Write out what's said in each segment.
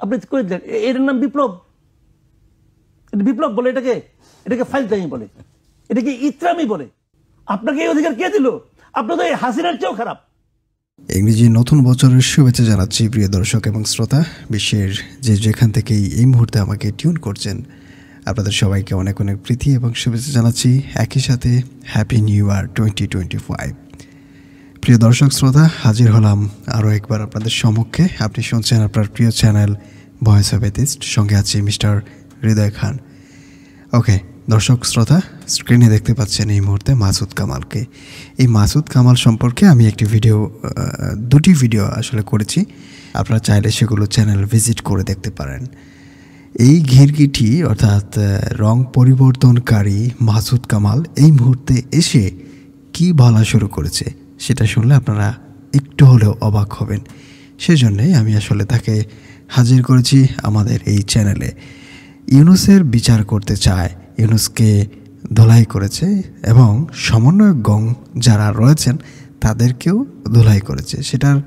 আপনি করে দিলেন, এটার নাম বিপ্লব? এটা বিপ্লব বলে? এটাকে ফাইলটামি বলে, এটাকে ইত্রামি বলে। আপনাকে এই অধিকার কে দিল? আপনার তো এই হাসিনার চেয়েও খারাপ। ইংরেজি নতুন বছরের শুভেচ্ছা জানাচ্ছি প্রিয় দর্শক এবং শ্রোতা, বিশ্বের যেখান থেকেই এই মুহূর্তে আমাকে টিউন করছেন, আপনাদের সবাইকে অনেক অনেক প্রীতি এবং শুভেচ্ছা জানাচ্ছি। একই সাথে হ্যাপি নিউ ইয়ার 2025। প্রিয় দর্শক শ্রোতা, হাজির হলাম আরও একবার আপনাদের সম্মুখে। আপনি শুনছেন আপনার প্রিয় চ্যানেল ভয়েস অফ এথিস্ট, সঙ্গে আছি মিস্টার হৃদয় খান। ওকে দর্শক শ্রোতা, স্ক্রিনে দেখতে পাচ্ছেন এই মুহূর্তে মাসুদ কামালকে। এই মাসুদ কামাল সম্পর্কে আমি দুটি ভিডিও আসলে করেছি, আপনারা চাইলে সেগুলো চ্যানেল ভিজিট করে দেখতে পারেন। এই ঘিরগিটি অর্থাৎ রং পরিবর্তনকারী মাসুদ কামাল এই মুহূর্তে এসে কি বলা শুরু করেছে সেটা শুনলে আপনারা একটু হলেও অবাক হবেন। সেজন্যই আমি আসলে তাকে হাজির করেছি আমাদের এই চ্যানেলে। ইউনূসের বিচার করতে চায়, ইউনূসকে ধোলাই করেছে এবং সমন্বয়কগণ যারা রয়েছেন তাদেরকেও ধোলাই করেছে। সেটার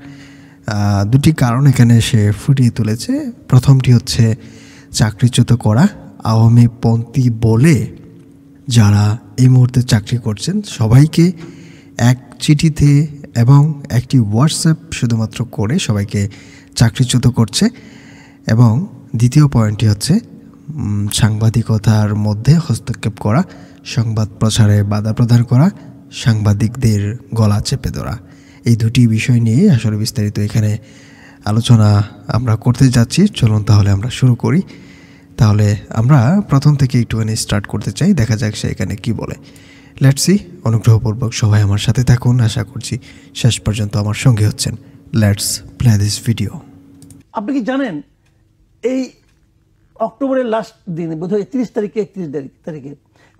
দুটি কারণ এখানে সে ফুটিয়ে তুলেছে। প্রথমটি হচ্ছে চাকরিচ্যুত করা আওয়ামীপন্থী বলে যারা এই মুহূর্তে চাকরি করছেন সবাইকে এক চিঠিতে এবং একটি হোয়াটসঅ্যাপ শুধুমাত্র করে সবাইকে চাকরিচ্যুত করছে। এবং দ্বিতীয় পয়েন্টটি হচ্ছে সাংবাদিকতার মধ্যে হস্তক্ষেপ করা, সংবাদ প্রচারে বাধা প্রদান করা, সাংবাদিকদের গলা চেপে ধরা। এই দুটি বিষয় নিয়ে আসলে বিস্তারিত এখানে আলোচনা আমরা করতে যাচ্ছি। চলুন তাহলে আমরা শুরু করি। তাহলে আমরা প্রথম থেকে একটুখানি স্টার্ট করতে চাই, দেখা যাক সে এখানে কি বলে। Let's see. অনুগ্রহপূর্বক সবাই আমার সাথে থাকুন, আশা করছি শেষ পর্যন্ত আমার সঙ্গে হচ্ছেন। Let's play this video. আপনি কি জানেন এই অক্টোবরের লাস্ট দিনে বোধহয় 30 তারিখে 31 তারিখে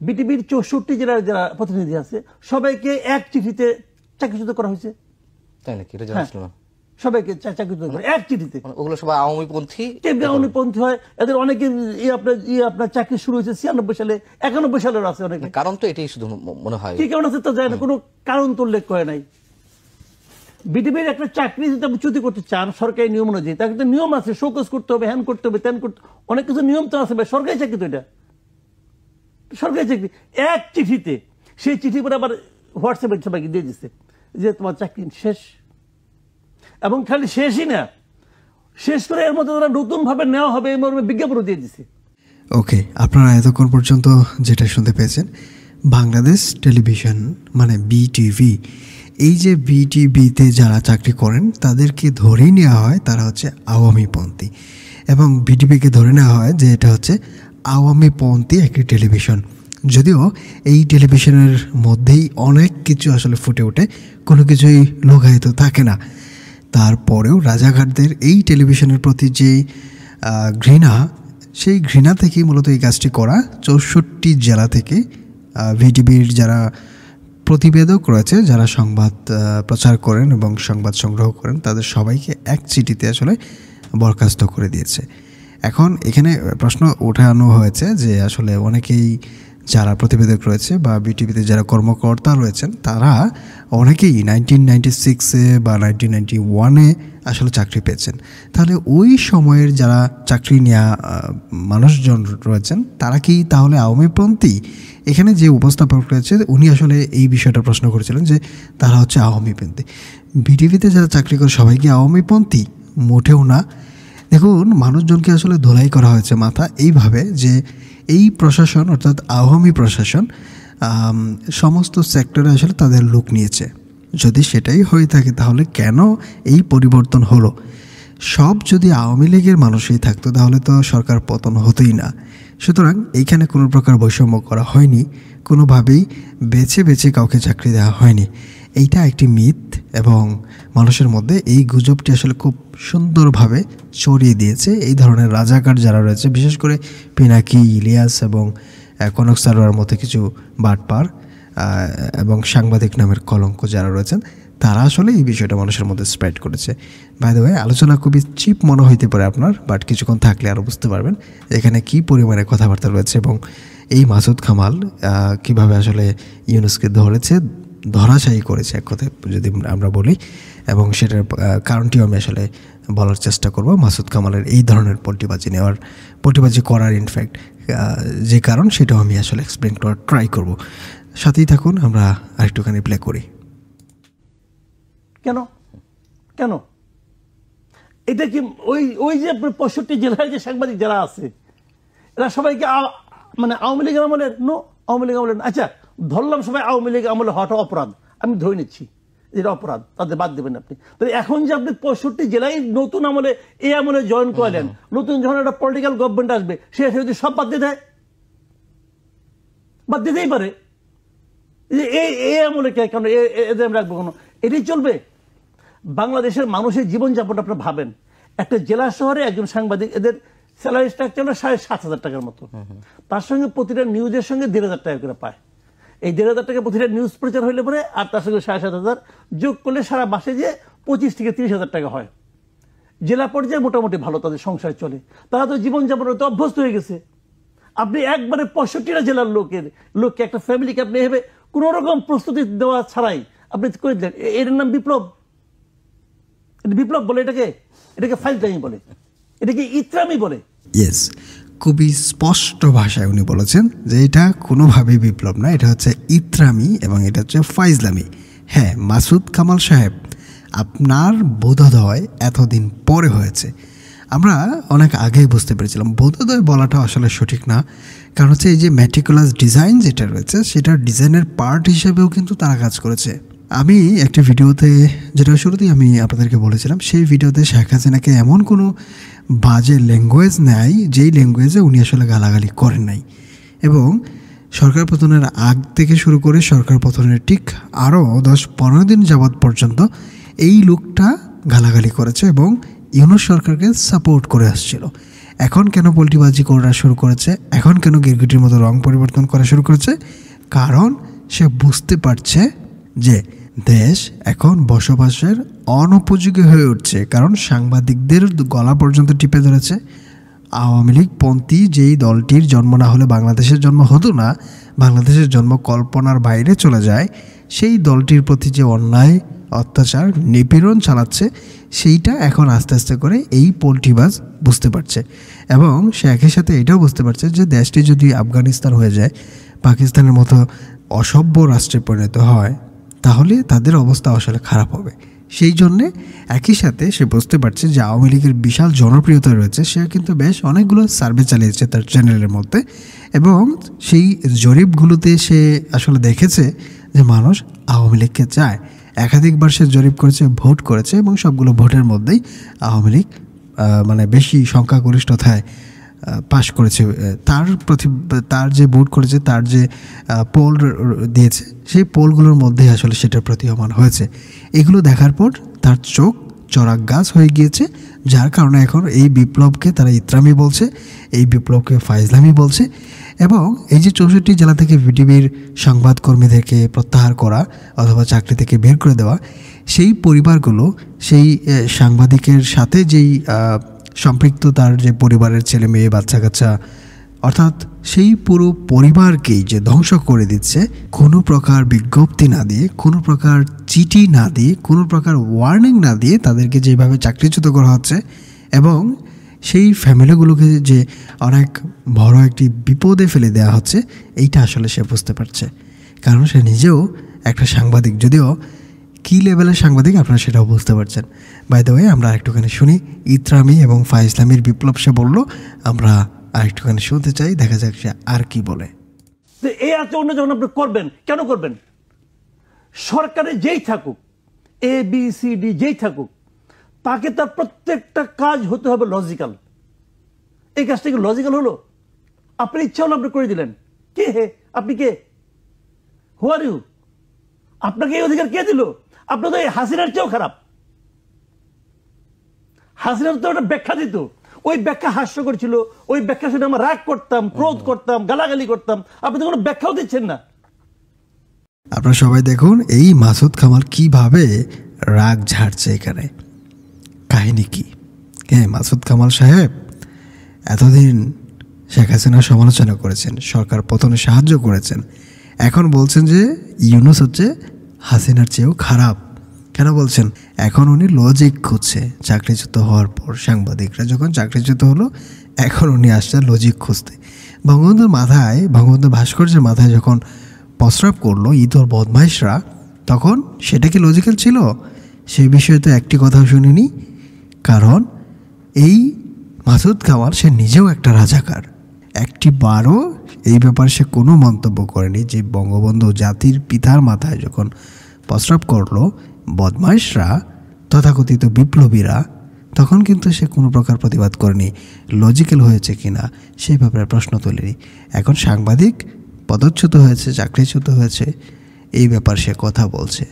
বিটিভির 64 যারা প্রতিনিধি আছে সবাইকে এক চিঠিতে চাকরিচ্যুত করা হয়েছে? তাই নাকি? এটা জানতাম না। সবাইকে চাকরিচ্যুত করে এক চিঠিতে। ওগুলো সবাই আওয়ামীপন্থী। আওয়ামীপন্থী হয় এদের অনেকে। আপনার চাকরি শুরু হয়েছে 96 সালে, 91 সালের আছে অনেকে। কারণ তো এটাই শুধু মনে হয়। কি কারণ আছে তা যায় না, কোনো কারণ তো উল্লেখ করে নাই। বিটিভির একটা চাকরি যদি আপনি চ্যুতি করতে চান সরকারি নিয়ম অনুযায়ী, তার কিন্তু নিয়ম আছে, শোকজ করতে হবে, হ্যান করতে হবে, ত্যান করতে, অনেক কিছু নিয়ম তো আছে। সরকারি চাকরি তো এটা সরকারি চাকরি। এক চিঠিতে, সেই চিঠি পরে আবার হোয়াটসঅ্যাপে সবাইকে দিয়ে দিচ্ছে যে তোমার চাকরি শেষ। এবং খালি শেষই না, শেষ করে এর মধ্যে তারা নতুন ভাবে নেওয়া হবে এই মর্মে বিজ্ঞাপনও দিয়ে দিচ্ছে। ওকে, আপনারা এতক্ষণ পর্যন্ত যেটা শুনতে পেয়েছেন, বাংলাদেশ টেলিভিশন মানে বিটিভি, এই যে বিটিভিতে যারা চাকরি করেন তাদেরকে ধরেই নেওয়া হয় তারা হচ্ছে আওয়ামীপন্থী, এবং বিটিভিকে ধরে নেওয়া হয় যে এটা হচ্ছে আওয়ামীপন্থী একটি টেলিভিশন। যদিও এই টেলিভিশনের মধ্যেই অনেক কিছু আসলে ফুটে ওঠে, কোনো কিছুই লুকায়িত থাকে না। তারপরেও রাজাঘাটদের এই টেলিভিশনের প্রতি যে ঘৃণা, সেই ঘৃণা থেকেই মূলত এই কাজটি করা। 64 জেলা থেকে ভিটিভির যারা প্রতিবেদক রয়েছে, যারা সংবাদ প্রচার করেন এবং সংবাদ সংগ্রহ করেন, তাদের সবাইকে এক চিঠিতে আসলে বরখাস্ত করে দিয়েছে। এখন এখানে প্রশ্ন ওঠানো হয়েছে যে আসলে অনেকেই যারা প্রতিবেদক রয়েছে বা বিটিভিতে যারা কর্মকর্তা রয়েছেন তারা অনেকেই 1996-এ বা 1991-এ আসলে চাকরি পেয়েছেন। তাহলে ওই সময়ের যারা চাকরি নেওয়া মানুষজন রয়েছেন তারা কি তাহলে আওয়ামীপন্থী? এখানে যে উপস্থাপক রয়েছে উনি আসলে এই বিষয়টা প্রশ্ন করেছিলেন যে তারা হচ্ছে আওয়ামীপন্থী। বিটিভিতে যারা চাকরি করে সবাই কি আওয়ামীপন্থী? মোটেও না। দেখুন, মানুষজনকে আসলে ধোলাই করা হয়েছে মাথা এইভাবে যে এই প্রশাসন অর্থাৎ আওয়ামী প্রশাসন সমস্ত সেক্টরে আসলে তাদের লোক নিয়েছে। যদি সেটাই হয়ে থাকে তাহলে কেন এই পরিবর্তন হলো? সব যদি আওয়ামী লীগের মানুষই থাকতো তাহলে তো সরকার পতন হতোই না। সুতরাং এইখানে কোনো প্রকার বৈষম্য করা হয়নি, কোনোভাবেই বেছে বেছে কাউকে চাকরি দেওয়া হয়নি। এইটা একটি মিথ এবং মানুষের মধ্যে এই গুজবটি আসলে খুব সুন্দরভাবে ছড়িয়ে দিয়েছে এই ধরনের রাজাকার যারা রয়েছে, বিশেষ করে পিনাকি, ইলিয়াস এবং কনক সারোয়ার মতো কিছু বাটপার এবং সাংবাদিক নামের কলঙ্ক যারা রয়েছেন, তারা আসলে এই বিষয়টা মানুষের মধ্যে স্প্রেড করেছে। বাই দ্য ওয়ে, আলোচনা খুবই চিপ মনে হইতে পারে আপনার, বাট কিছুক্ষণ থাকলে আরও বুঝতে পারবেন এখানে কী পরিমাণে কথাবার্তা রয়েছে এবং এই মাসুদ কামাল কীভাবে আসলে ইউনূসকে ধরেছে, ধরাশায়ী করেছে এক কথায় যদি আমরা বলি। এবং সেটার কারণটিও আমি আসলে বলার চেষ্টা করব। মাসুদ কামালের এই ধরনের পল্টিবাজি করার ইনফ্যাক্ট যে কারণ সেটাও আমি আসলে এক্সপ্লেন করার ট্রাই করব। সাথেই থাকুন, আমরা আরেকটুখানি প্লে করি। কেন কেন এটা কি ওই যে 65 জেলায় যে সাংবাদিক যারা আছে এরা সবাইকে মানে আওয়ামী লীগের আমলের? নো, আওয়ামী লীগ আমলের। আচ্ছা ধরলাম সবাই আওয়ামী লীগ আমলে হওয়াটা অপরাধ, আমি ধরে নিচ্ছি এটা অপরাধ, তাদের বাদ দেবেন আপনি। তাহলে এখন যে আপনি 65 জেলায় নতুন আমলে এই আমলে জয়েন করলেন, নতুন যখন একটা পলিটিক্যাল গভর্নমেন্ট আসবে সে যদি সব বাদ দিয়ে দেয়, বাদ দিতেই পারে। এই আমলে কেন এদের আমি রাখবো কেন? এটাই চলবে? বাংলাদেশের মানুষের জীবনযাপন আপনারা ভাবেন, একটা জেলা শহরে একজন সাংবাদিক এদের স্যালারি স্ট্রাকচার 7,500 টাকার মতো, তার সঙ্গে প্রতিটা নিউজের সঙ্গে 1,500 টাকা করে পায়। এই 1,500 টাকা প্রতিটা নিউজ প্রচার হইলে পরে আর তার সঙ্গে 7,500 যোগ করলে সারা মাসে যে 25 থেকে 30,000 টাকা হয়। জেলা পর্যায়ে মোটামুটি ভালো তাদের সংসার চলে, তারা তো জীবনযাপন তো অভ্যস্ত হয়ে গেছে। আপনি একবারে 65টা জেলার লোককে একটা ফ্যামিলিকে আপনি এভাবে কোন রকম প্রস্তুতি দেওয়া ছাড়াই আপনি করে দিলেন, এর নাম বিপ্লব? বিপ্লব বলে এটাকে ফাইজলামি বলে, এটাকে ইত্রামি বলে। ইয়েস, খুবই স্পষ্ট ভাষায় উনি বলেছেন যে এটা কোনোভাবেই বিপ্লব না, এটা হচ্ছে ইত্রামি এবং এটা হচ্ছে ফাইজলামি। হ্যাঁ মাসুদ কামাল সাহেব, আপনার বোধোদয় এতদিন পরে হয়েছে। আমরা অনেক আগেই বুঝতে পেরেছিলাম, বোধোদয় বলাটা আসলে সঠিক না, কারণ হচ্ছে এই যে ম্যাটিকুলাস ডিজাইন যেটা রয়েছে সেটার ডিজাইনের পার্ট হিসেবেও কিন্তু তারা কাজ করেছে। আমি একটি ভিডিওতে, যেটা শুরুতেই আমি আপনাদেরকে বলেছিলাম, সেই ভিডিওতে শেখ হাসিনাকে এমন কোনো বাজে ল্যাঙ্গুয়েজ নেয় যেই ল্যাঙ্গুয়েজে উনি আসলে গালাগালি করেন নাই, এবং সরকার পতনের আগ থেকে শুরু করে সরকার পতনের ঠিক আরও 10-15 দিন যাবৎ পর্যন্ত এই লোকটা গালাগালি করেছে এবং ইউনূস সরকারকে সাপোর্ট করে আসছিল। এখন কেন পল্টিবাজি করা শুরু করেছে, এখন কেন গিরগিটির মতো রং পরিবর্তন করা শুরু করেছে? কারণ সে বুঝতে পারছে যে দেশ এখন বসবাসের অনুপযোগী হয়ে উঠছে, কারণ সাংবাদিকদের গলা পর্যন্ত টিপে ধরেছে। আওয়ামী লীগপন্থী যেই দলটির জন্ম না হলে বাংলাদেশের জন্ম হতো না, বাংলাদেশের জন্ম কল্পনার বাইরে চলে যায়, সেই দলটির প্রতি যে অন্যায় অত্যাচার নিপীড়ন চালাচ্ছে সেইটা এখন আস্তে আস্তে করে এই পল্টিবাজ বুঝতে পারছে। এবং সে একই সাথে এটাও বুঝতে পারছে যে দেশটি যদি আফগানিস্তান হয়ে যায়, পাকিস্তানের মতো অসভ্য রাষ্ট্রে পরিণত হয়, তাহলে তাদের অবস্থা আসলে খারাপ হবে। সেই জন্যে একই সাথে সে বুঝতে পারছে যে আওয়ামী লীগের বিশাল জনপ্রিয়তা রয়েছে, সে কিন্তু বেশ অনেকগুলো সার্ভে চালিয়েছে তার চ্যানেলের মধ্যে, এবং সেই জরিপগুলোতে সে আসলে দেখেছে যে মানুষ আওয়ামী লীগকে চায়। একাধিকবার সে জরিপ করেছে, ভোট করেছে, এবং সবগুলো ভোটের মধ্যেই আওয়ামী লীগ মানে বেশি সংখ্যাগরিষ্ঠতায় পাশ করেছে। তার যে ভোট করেছে, তার যে পোল দিয়েছে, সেই পোলগুলোর মধ্যেই আসলে সেটার প্রতীয়মান হয়েছে। এগুলো দেখার পর তার চোখ চড়াক গাছ হয়ে গিয়েছে, যার কারণে এখন এই বিপ্লবকে তারা ইত্রামি বলছে, এই বিপ্লবকে ফাইজলামি বলছে। এবং এই যে 64 জেলা থেকে ভিটিভির সংবাদকর্মীদেরকে প্রত্যাহার করা অথবা চাকরি থেকে বের করে দেওয়া, সেই পরিবারগুলো সেই সাংবাদিকের সাথে যেই সম্পৃক্ত তার যে পরিবারের ছেলে মেয়ে বাচ্চা কাচ্চা, অর্থাৎ সেই পুরো পরিবারকেই যে ধ্বংস করে দিচ্ছে, কোনো প্রকার বিজ্ঞপ্তি না দিয়ে, কোনো প্রকার চিঠি না দিয়ে, কোনো প্রকার ওয়ার্নিং না দিয়ে তাদেরকে যেভাবে চাকরিচ্যুত করা হচ্ছে, এবং সেই ফ্যামিলিগুলোকে যে অনেক বড় একটি বিপদে ফেলে দেওয়া হচ্ছে, এইটা আসলে সে বুঝতে পারছে। কারণ সে নিজেও একটা সাংবাদিক, যদিও কী লেভেলের সাংবাদিক আপনারা সেটাও বুঝতে পারছেন। বাই দ্য ওয়ে, আমরা আরেকটুখানি শুনি ইত্রামি এবং ফাইজলামির বিপ্লব সে বললো, আমরা আরেকটুখানি শুনতে চাই, দেখা যাক সে আর কি বলে। এই আচরণ যখন আপনি করবেন, কেন করবেন? সরকারে যেই থাকুক, ABCD যেই থাকুক, তাকে তার প্রত্যেকটা কাজ হতে হবে লজিক্যাল। এই কাজটা কি লজিক্যাল হলো? আপনার ইচ্ছা হলো আপনি করে দিলেন। কে হে? আপনি কে? হু আর ইউ? আপনাকে এই অধিকার কে দিল? আপনি তো এই হাসিনার চেয়েও খারাপ। হাসিনার তো একটা ব্যাখ্যা দিত, ওই ব্যাখ্যা হাস্যকর ছিল, ওই ব্যাখ্যা শুনে আমরা রাগ করতাম, ক্রোধ করতাম, গালাগালি করতাম। আপনি তো কোনো ব্যাখ্যাও দিচ্ছেন না। আপনারা সবাই দেখুন এই মাসুদ কামাল কিভাবে রাগ ঝাড়ছে এখানে। কাহিনী কি? হ্যাঁ, মাসুদ কামাল সাহেব এতদিন শেখ হাসিনার সমালোচনা করেছেন, সরকার পতনে সাহায্য করেছেন, এখন বলছেন যে ইউনূস হচ্ছে হাসিনার চেয়েও খারাপ। কেন বলছেন? এখন উনি লজিক খুঁজছে। চাকরিচ্যুত হওয়ার পর সাংবাদিকরা যখন চাকরিচ্যুত হলো, এখন উনি আসছে লজিক খুঁজতে। বঙ্গবন্ধুর ভাস্কর্যের মাথায় যখন প্রস্রাব করলো ইতর বদমাইশরা, তখন সেটা কি লজিক্যাল ছিল? সেই বিষয়ে তো একটি কথাও শুনিনি। কারণ এই মাসুদ কামাল সে নিজেও একটা রাজাকার। একটি বারও এই ব্যাপারে সে কোনো মন্তব্য করেনি যে বঙ্গবন্ধু জাতির পিতার মাথায় যখন প্রস্রাব করলো বদমাইশরা, তথাকথিত বিপ্লবীরা, তখন কিন্তু সে কোনো প্রকার প্রতিবাদ করেনি। লজিক্যাল হয়েছে কিনা সেই ব্যাপারে প্রশ্ন তোলেনি। এখন সাংবাদিক পদচ্যুত হয়েছে, চাকরিচ্যুত হয়েছে, এই ব্যাপার সে কথা বলছে।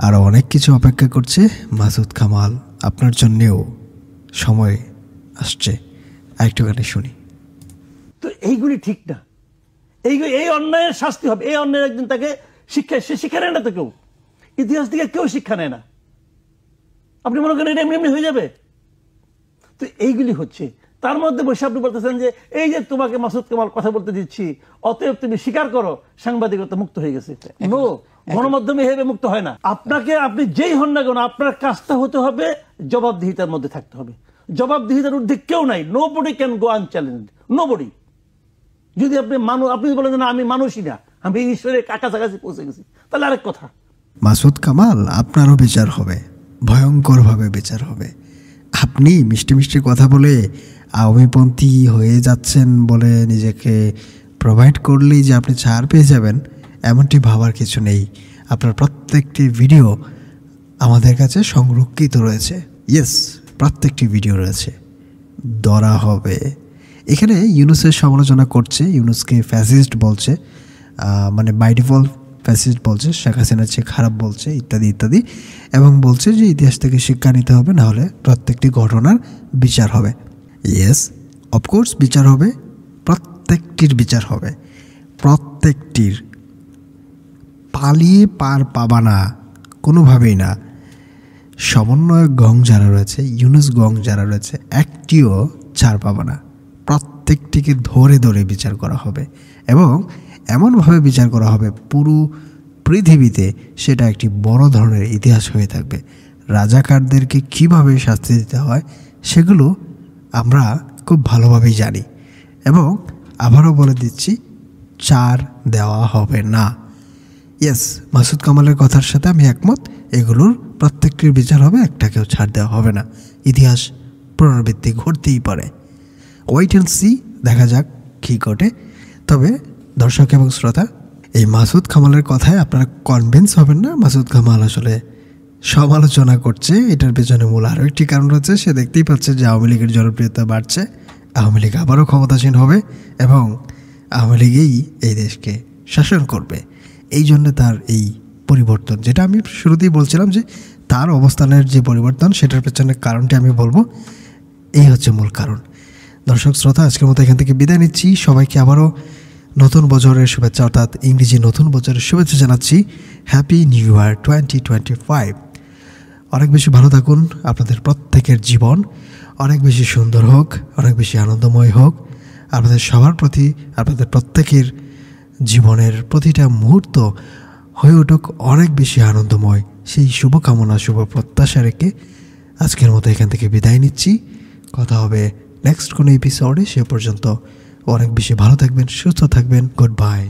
আরও অনেক কিছু অপেক্ষা করছে মাসুদ কামাল। আপনার জন্যেও সময় আসছে, আরেকটু গানে শুনি। তো এইগুলি ঠিক না। এই অন্যায়ের শাস্তি হবে। এই অন্যায়ের একদিন তাকে সে শিক্ষা নেয় না তো কেউ, ইতিহাস থেকে কেউ শিক্ষা নেয় না। আপনি মনে করেন এটা এমনি এমনি হয়ে যাবে? তো এইগুলি হচ্ছে। তার মধ্যে বসে আপনি বলতেছেন যে এই যে তোমাকে মাসুদ কামাল কথা বলতে দিচ্ছি, অতএব তুমি স্বীকার করো সাংবাদিকতা মুক্ত হয়ে গেছে। নো, গণমাধ্যমে এভাবে মুক্ত হয় না। আপনি যেই হন না কেন, আপনার কাজটা হতে হবে জবাবদিহিতার মধ্যে থাকতে হবে। জবাবদিহিতার ঊর্ধ্বে কেউ নাই। Nobody can go unchallenged, nobody. যদি আপনি বলেন না আমি মানুষই না, আমি ঈশ্বরের কাছাকাছি পৌঁছে গেছি, তাহলে আরেক কথা। মাসুদ কামাল, আপনারও বিচার হবে, ভয়ঙ্করভাবে বিচার হবে। আপনি মিষ্টি মিষ্টি কথা বলে আওয়ামীপন্থী হয়ে যাচ্ছেন বলে নিজেকে প্রোভাইড করলেই যে আপনি ছাড় পেয়ে যাবেন, এমনটি ভাবার কিছু নেই। আপনার প্রত্যেকটি ভিডিও আমাদের কাছে সংরক্ষিত রয়েছে। ইয়েস, প্রত্যেকটি ভিডিও রয়েছে, ধরা হবে। এখানে ইউনুসের সমালোচনা করছে, ইউনুসকে ফ্যাসিস্ট বলছে, মানে বাই ডিফল্ট ফ্যাসিস্ট বলছে, শেখ হাসিনার চেয়ে খারাপ বলছে, ইত্যাদি ইত্যাদি, এবং বলছে যে ইতিহাস থেকে শিক্ষা নিতে হবে, না হলে প্রত্যেকটি ঘটনার বিচার হবে। ইয়েস, অফকোর্স বিচার হবে, প্রত্যেকটির বিচার হবে, প্রত্যেকটির। পালিয়ে পার পাবা না, কোনোভাবেই না। সমন্বয়ক গং যারা রয়েছে, ইউনুস গং যারা রয়েছে, একটিও ছাড় পাবা না। প্রত্যেকটিকে ধরে ধরে বিচার করা হবে, এবং এমনভাবে বিচার করা হবে পুরো পৃথিবীতে সেটা একটি বড় ধরনের ইতিহাস হয়ে থাকবে। রাজাকারদেরকে কিভাবে শাস্তি দিতে হয় সেগুলো আমরা খুব ভালোভাবেই জানি, এবং আবারও বলে দিচ্ছি, ছাড় দেওয়া হবে না। ইয়েস, মাসুদ কামালের কথার সাথে আমি একমত। এগুলোর প্রত্যেকটির বিচার হবে, একটাকেও ছাড় দেওয়া হবে না। ইতিহাস পুনরাবৃত্তি ঘটতেই পারে। ওয়েট অ্যান্ড সি, দেখা যাক কী ঘটে। তবে দর্শক এবং শ্রোতা, এই মাসুদ কামালের কথায় আপনারা কনভিন্স হবেন না। মাসুদ কামাল আসলে সমালোচনা করছে, এটার পেছনে মূল আরও একটি কারণ রয়েছে। সে দেখতেই পাচ্ছে যে আওয়ামী লীগের জনপ্রিয়তা বাড়ছে, আওয়ামী লীগ আবারও ক্ষমতাসীন হবে, এবং আওয়ামী লীগই এই দেশকে শাসন করবে। এই জন্য তার এই পরিবর্তন, যেটা আমি শুরুতেই বলছিলাম যে তার অবস্থানের যে পরিবর্তন, সেটার পেছনে কারণটি আমি বলবো। এই হচ্ছে মূল কারণ। দর্শক শ্রোতা, আজকের মতো এখান থেকে বিদায় নিচ্ছি। সবাইকে আবারও নতুন বছরের শুভেচ্ছা, অর্থাৎ ইংরেজি নতুন বছরের শুভেচ্ছা জানাচ্ছি। Happy new year 2025। অনেক বেশি ভালো থাকুন, আপনাদের প্রত্যেকের জীবন অনেক বেশি সুন্দর হোক, অনেক বেশি আনন্দময় হোক। আপনাদের সবার প্রতি, আপনাদের প্রত্যেকের জীবনের প্রতিটা মুহূর্ত হয়ে উঠুক অনেক বেশি আনন্দময়। সেই শুভকামনা, শুভ প্রত্যাশা রেখে আজকের মতো এখান থেকে বিদায় নিচ্ছি। কথা হবে নেক্সট কোনো এপিসোডে। সে পর্যন্ত অনেক বেশি ভালো থাকবেন, সুস্থ থাকবেন। Good bye.